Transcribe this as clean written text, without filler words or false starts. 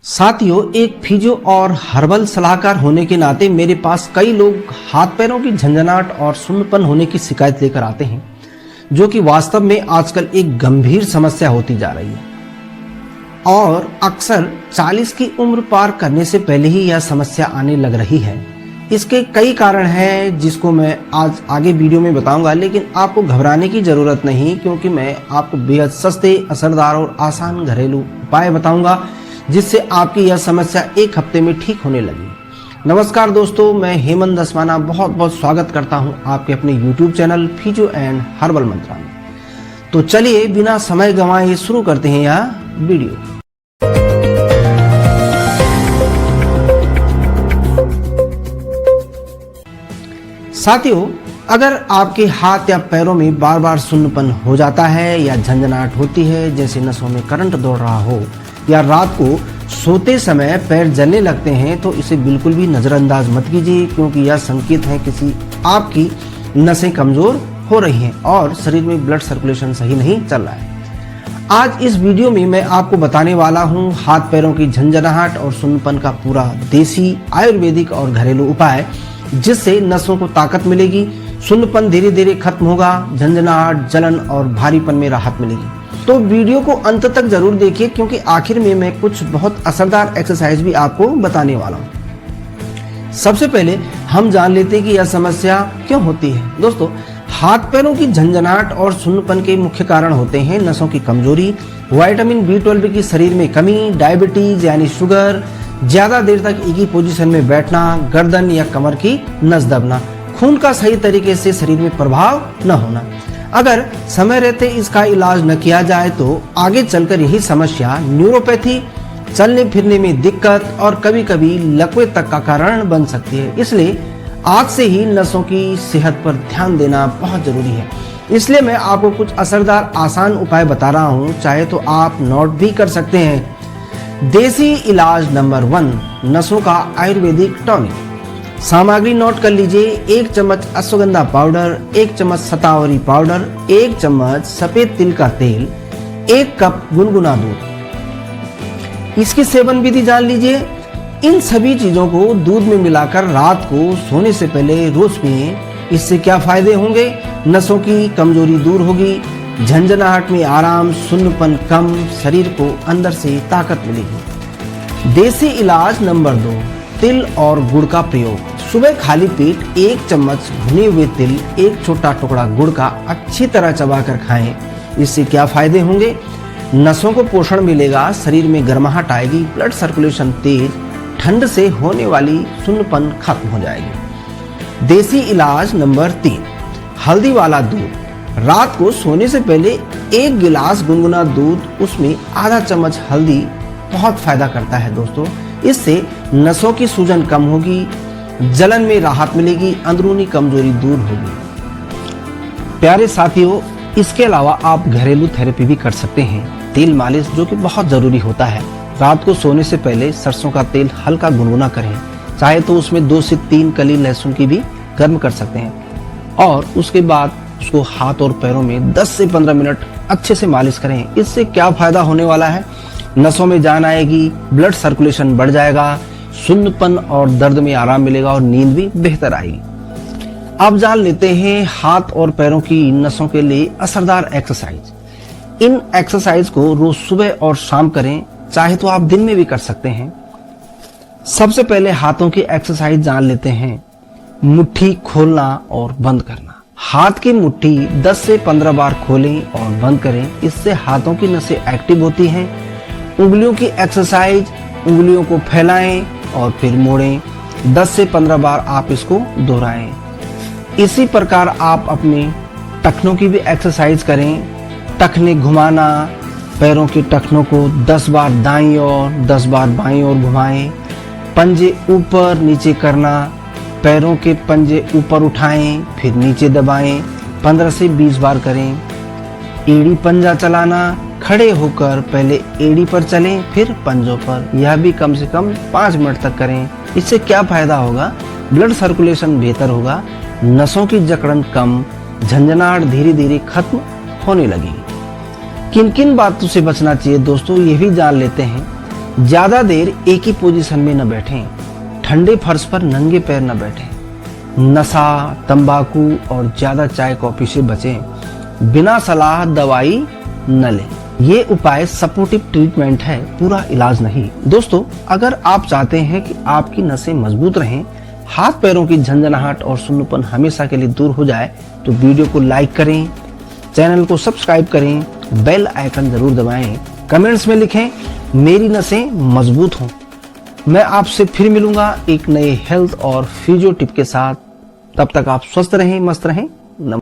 साथियों, एक फिजियो और हर्बल सलाहकार होने के नाते मेरे पास कई लोग हाथ पैरों की झंझनाहट और सुन्नपन होने की शिकायत लेकर आते हैं, जो कि वास्तव में आजकल एक गंभीर समस्या होती जा रही है और अक्सर 40 की उम्र पार करने से पहले ही यह समस्या आने लग रही है। इसके कई कारण हैं जिसको मैं आज आगे वीडियो में बताऊंगा, लेकिन आपको घबराने की जरूरत नहीं, क्योंकि मैं आपको बेहद सस्ते, असरदार और आसान घरेलू उपाय बताऊंगा जिससे आपकी यह समस्या एक हफ्ते में ठीक होने लगी। नमस्कार दोस्तों, मैं हेमंत दसवाना बहुत बहुत स्वागत करता हूं आपके अपने YouTube channel Physio and Herbal Mantra में। तो चलिए बिना समय गंवाए शुरू करते हैं यह वीडियो। साथियों, अगर आपके हाथ या पैरों में बार बार सुन्नपन हो जाता है या झंझनाहट होती है, जैसे नसों में करंट दौड़ रहा हो या रात को सोते समय पैर जलने लगते हैं, तो इसे बिल्कुल भी नज़रअंदाज मत कीजिए, क्योंकि यह संकेत है किसी आपकी नसें कमज़ोर हो रही हैं और शरीर में ब्लड सर्कुलेशन सही नहीं चल रहा है। आज इस वीडियो में मैं आपको बताने वाला हूं हाथ पैरों की झंझनाहट और सुन्नपन का पूरा देसी, आयुर्वेदिक और घरेलू उपाय, जिससे नसों को ताकत मिलेगी, सुन्नपन धीरे धीरे खत्म होगा, झंझनाहट, जलन और भारीपन में राहत मिलेगी। तो वीडियो को अंत तक जरूर देखिए, क्योंकि आखिर में मैं कुछ बहुत असरदार एक्सरसाइज भी आपको बताने वाला हूँ। सबसे पहले हम जान लेते हैं कि यह समस्या क्यों होती है। दोस्तों, हाथ पैरों की झंझनाहट और सुन्नपन के मुख्य कारण होते हैं नसों की कमजोरी, विटामिन B12 की शरीर में कमी, डायबिटीज यानी शुगर, ज्यादा देर तक एक ही पोजीशन में बैठना, गर्दन या कमर की नस दबना, खून का सही तरीके से शरीर में प्रभाव न होना। अगर समय रहते इसका इलाज न किया जाए तो आगे चलकर यही समस्या न्यूरोपैथी, चलने फिरने में दिक्कत और कभी कभी लकवे तक का कारण बन सकती है। इसलिए आज से ही नसों की सेहत पर ध्यान देना बहुत जरूरी है। इसलिए मैं आपको कुछ असरदार आसान उपाय बता रहा हूँ, चाहे तो आप नोट भी कर सकते हैं। देसी इलाज नंबर 1, नसों का आयुर्वेदिक टॉनिक। सामग्री नोट कर लीजिए। 1 चम्मच अश्वगंधा पाउडर, 1 चम्मच शतावरी पाउडर, 1 चम्मच सफेद तिल का तेल, 1 कप गुनगुना दूध। इसकी सेवन विधि जान लीजिए। इन सभी चीजों को दूध में मिलाकर रात को सोने से पहले रोज पिए। इससे क्या फायदे होंगे? नसों की कमजोरी दूर होगी, झंझनाहट में आराम, सुन्नपन कम, शरीर को अंदर से ताकत मिलेगी। देसी इलाज नंबर 2, तिल और गुड़ का प्रयोग। सुबह खाली पेट 1 चम्मच भुने हुए तिल, 1 छोटा टुकड़ा गुड़ का अच्छी तरह चबाकर खाएं। इससे क्या फायदे होंगे? नसों को पोषण मिलेगा, शरीर में गर्माहट आएगी, ब्लड सर्कुलेशन तेज, ठंड से होने वाली सुन्नपन खत्म हो जाएगी। देसी इलाज नंबर 3, हल्दी वाला दूध। रात को सोने से पहले 1 गिलास गुनगुना दूध, उसमें आधा चम्मच हल्दी बहुत फायदा करता है दोस्तों। इससे नसों की सूजन कम होगी, जलन में राहत मिलेगी, अंदरूनी कमजोरी दूर होगी। प्यारे साथियों, इसके अलावा आप घरेलू थेरेपी भी कर सकते हैं। तेल मालिश, जो कि बहुत जरूरी होता है। रात को सोने से पहले सरसों का तेल हल्का गुनगुना करें, चाहे तो उसमें 2 से 3 कली लहसुन की भी गर्म कर सकते हैं और उसके बाद उसको हाथ और पैरों में 10 से 15 मिनट अच्छे से मालिश करें। इससे क्या फायदा होने वाला है? नसों में जान आएगी, ब्लड सर्कुलेशन बढ़ जाएगा, सुन्नपन और दर्द में आराम मिलेगा और नींद भी बेहतर आएगी। अब जान लेते हैं हाथ और पैरों की नसों के लिए असरदार एक्सरसाइज। इन एक्सरसाइज को रोज सुबह और शाम करें, चाहे तो आप दिन में भी कर सकते हैं। सबसे पहले हाथों की एक्सरसाइज जान लेते हैं। मुट्ठी खोलना और बंद करना। हाथ की मुट्ठी 10 से 15 बार खोलें और बंद करें। इससे हाथों की नसें एक्टिव होती हैं। उंगलियों की एक्सरसाइज, उंगलियों को फैलाएं और फिर मोड़ें। 10 से 15 बार आप इसको दोहराएं। इसी प्रकार आप अपने टखनों की भी एक्सरसाइज करें। टखने घुमाना, पैरों के टखनों को 10 बार दाईं ओर, 10 बार बाईं ओर घुमाएं। पंजे ऊपर नीचे करना, पैरों के पंजे ऊपर उठाएं फिर नीचे दबाएं। 15 से 20 बार करें। एड़ी पंजा चलाना, खड़े होकर पहले एड़ी पर चलें फिर पंजों पर। यह भी कम से कम 5 मिनट तक करें। इससे क्या फायदा होगा? ब्लड सर्कुलेशन बेहतर होगा, नसों की जकड़न कम, झंझनाहट धीरे धीरे खत्म होने लगेगी। किन किन बातों से बचना चाहिए दोस्तों, ये भी जान लेते हैं। ज्यादा देर एक ही पोजीशन में न बैठें। ठंडे फर्श पर नंगे पैर न बैठें। नशा, तंबाकू और ज्यादा चाय कॉफी से बचें। बिना सलाह दवाई न लें। ये उपाय सपोर्टिव ट्रीटमेंट है, पूरा इलाज नहीं। दोस्तों, अगर आप चाहते हैं कि आपकी नसें मजबूत रहें, हाथ पैरों की झंझनाहट और सुन्नपन हमेशा के लिए दूर हो जाए, तो वीडियो को लाइक करें, चैनल को सब्सक्राइब करें, बेल आइकन जरूर दबाएं, कमेंट्स में लिखें मेरी नसें मजबूत हों। मैं आपसे फिर मिलूंगा एक नए हेल्थ और फिजियो टिप के साथ। तब तक आप स्वस्थ रहें, मस्त रहें।